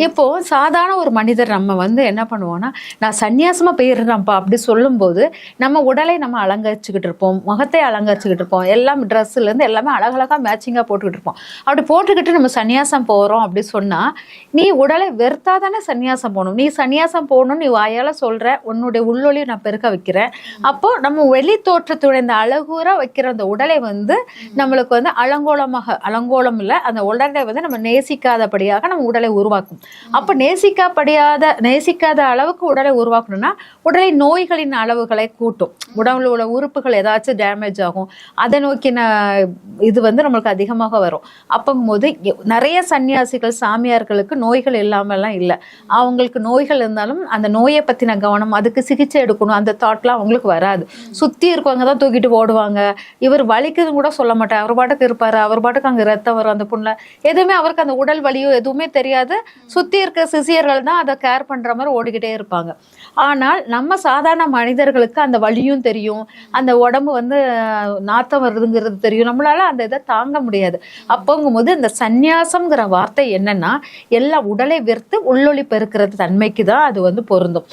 இப்போ சாதாரண ஒரு மனிதர் நம்ம வந்து என்ன பண்ணுவோம்னா, நான் சந்நியாசமா போயிடுறேன்ப்பா அப்படி சொல்லும்போது, நம்ம உடலை நம்ம அலங்கரிச்சுக்கிட்டு இருப்போம். முகத்தை அலங்கரிச்சுக்கிட்டு இருப்போம். எல்லாம் ட்ரெஸ்ஸுலேருந்து எல்லாமே அழகழகா மேட்சிங்கா போட்டுக்கிட்டு இருப்போம். அப்படி போட்டுக்கிட்டு நம்ம சந்நியாசம் போறோம் அப்படி சொன்னா, நீ உடலை வெறுத்தா தானே சந்நியாசம் போணும். நீ சந்நியாசம் போகணும்னு நீ வாயால சொல்ற, உன்னுடைய உள்ளொளியை நான் பெருக்க வைக்கிறேன். அப்போ நம்ம வெளி தோற்றத்துடைய இந்த அழகூரா வைக்கிற அந்த உடலை வந்து நம்மளுக்கு வந்து அலங்கோலம் இல்ல, அந்த உடலை வந்து நம்ம நேசிக்காதபடியாக நம்ம உடலை உருவாக்கும். அப்ப நேசிக்காத அளவுக்கு உடலை உருவாக்கணும்னா உடலை நோய்களின் அளவுகளை கூட்டும். உடம்புல உள்ள உறுப்புகள் ஏதாச்சும் டேமேஜ் ஆகும். அதை நோக்கின இது வந்து நம்மளுக்கு அதிகமாக வரும். அப்போங்கும்போது நிறைய சன்னியாசிகள் சாமியார்களுக்கு நோய்கள் இல்லாமலாம் இல்லை. அவங்களுக்கு நோய்கள் இருந்தாலும் அந்த நோயை பத்தின கவனம், அதுக்கு சிகிச்சை எடுக்கணும், அந்த தாட்லாம் அவங்களுக்கு வராது. சுத்தி இருக்கவங்க தான் தூக்கிட்டு ஓடுவாங்க. இவர் வலிக்குதுன்னு கூட சொல்ல மாட்டார். அவர் பாட்டுக்கு இருப்பாரு. அவர் பாட்டுக்கு அங்க ரத்தம் வரும் அந்த புண்ணுல. எதுவுமே அவருக்கு அந்த உடல் வலியோ எதுவுமே தெரியாது. சுத்தி இருக்க சிசியர்கள் தான் அதை கேர் பண்ற மாதிரி ஓடிக்கிட்டே இருப்பாங்க. ஆனால் நம்ம சாதாரண மனிதர்களுக்கு அந்த வலியும் தெரியும், அந்த உடம்பு வந்து நாத்தம் வருதுங்கிறது தெரியும். நம்மளால அந்த இதை தாங்க முடியாது. அப்போங்கும்போது இந்த சந்நியாசம்ங்கிற வார்த்தை என்னன்னா, எல்லா உடலை வெறுத்து உள்ளொளி பெருக்கிறது தன்மைக்கு தான் அது வந்து பொருந்தும்.